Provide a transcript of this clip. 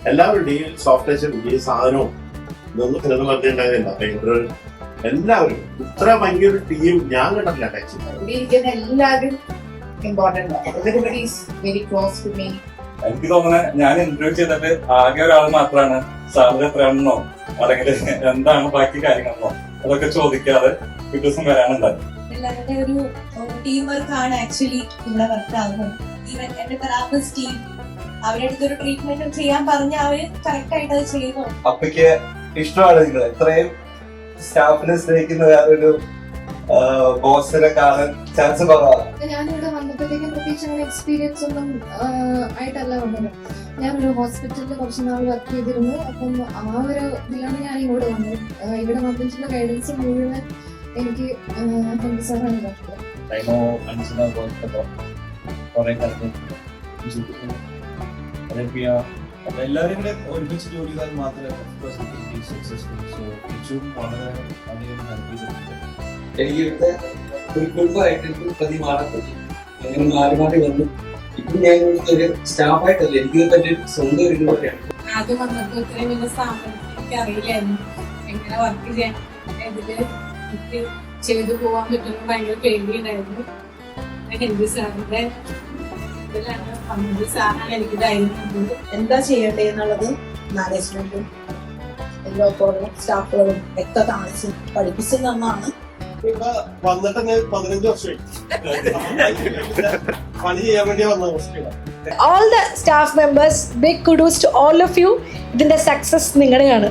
എല്ലാവരുടെയും സോഫ്റ്റ് ടച്ചും ഈ സാധനവും ഇതൊന്നും ചിലത് പറഞ്ഞിട്ടുണ്ടായിരുന്നില്ല. പെയിന്റർ എല്ലാവരും ഇത്ര ഭയങ്കര ടീം ഞാൻ കണ്ടിട്ടില്ല. ടച്ച് എല്ലാവരും important. Everybody is very close to me. എനിക്ക് തോന്നുന്നത് ഞാൻ ഇന്റർവ്യൂ ചെയ്തിട്ട് ആകെ ഒരാൾ മാത്രമാണ് സാലറി എത്രയാണെന്നോ അല്ലെങ്കിൽ എന്താണ് ബാക്കി കാര്യങ്ങളെന്നോ അതൊക്കെ ചോദിക്കാതെ ദിവസം വരാനുണ്ടായി. എല്ലാവരുടെ ഒരു ടീം വർക്ക് ആണ് ആക്ച്വലി ഇവിടെ വർക്ക് ആകുന്നത്. ഈവൻ എന്റെ തെറാപ്പിസ്റ്റ് ടീം അവരുടെ അടുത്തൊരു ട്രീറ്റ്മെന്റ് ചെയ്യാൻ പറഞ്ഞ അവര് കറക്റ്റ് ആയിട്ട് അത് ചെയ്യുന്നു. അപ്പയ്ക്ക് ഇഷ്ടമാണ് നിങ്ങൾ ഇത്രയും സ്റ്റാഫിനെ സ്നേഹിക്കുന്ന വേറൊരു ബോസിനെ കാണാൻ ചാൻസ് കുറവാണ്. ഞാനിവിടെ വന്നപ്പോഴത്തേക്കും പ്രത്യേകിച്ച് അങ്ങനെ എക്സ്പീരിയൻസ് ഒന്നും ആയിട്ടല്ല വന്നത്. ഞാനൊരു ഹോസ്പിറ്റലിൽ കുറച്ച് നാൾ വർക്ക് ചെയ്തിരുന്നു. അപ്പം ആ ഒരു ഇതിലാണ് ഞാൻ ഇങ്ങോട്ട് വന്നത്. ഇവിടെ വന്നിട്ടുള്ള ഗൈഡൻസ് മുഴുവൻ എനിക്ക് ഹെൽത്ത് സാറാണ് പറഞ്ഞത്. എല്ലാവരും കൂടെ ഒരുമിച്ച് ജോലി ചെയ്താൽ മാത്രമേ സക്സസ്ഫുൾ. സോ ഏറ്റവും വളരെ അധികം ഹെൽപ്പ് ചെയ്തിട്ടുണ്ട്. എനിക്ക് ഇവിടുത്തെ ഒരു കുടുംബമായിട്ട് എനിക്ക് പ്രതിമാറാൻ പറ്റി. അങ്ങനെ മാറി മാറി വന്നു. ഇപ്പം ഞാൻ ഇവിടുത്തെ ഒരു സ്റ്റാഫായിട്ടല്ല, എനിക്ക് പറ്റിയ സ്വന്തം ഒരു പോലെയാണ്. ആദ്യം വന്നപ്പോൾ ഇത്രയും വലിയ സ്ഥാപനം എനിക്ക് അറിയില്ലായിരുന്നു. എങ്ങനെ വർക്ക് ചെയ്യാൻ ഇതില് എനിക്ക് ചെയ്തു പോകാൻ പറ്റുന്ന ഭയങ്കര പേടിയുണ്ടായിരുന്നു. ഹിന്ദി സാറിന്റെ ഇതിലാണ് ഹിന്ദി സാറാണ് എനിക്ക് ധൈര്യം തന്നത്. എന്താ ചെയ്യണ്ടേ എന്നുള്ളത് മാനേജ്മെന്റും എല്ലാ സ്റ്റാഫുകളും ഒക്കെ കാണിച്ച് പഠിപ്പിച്ചു തന്നാണ്. ഇവിടെ വന്നിട്ട് 15 വർഷമായി പണി ചെയ്യാൻ വേണ്ടി വന്ന ഹോസ്പിറ്റലാണ്. All the staff members, big kudos to all of you. ഇതിന്റെ സക്സസ് നിങ്ങളുടെയാണ്.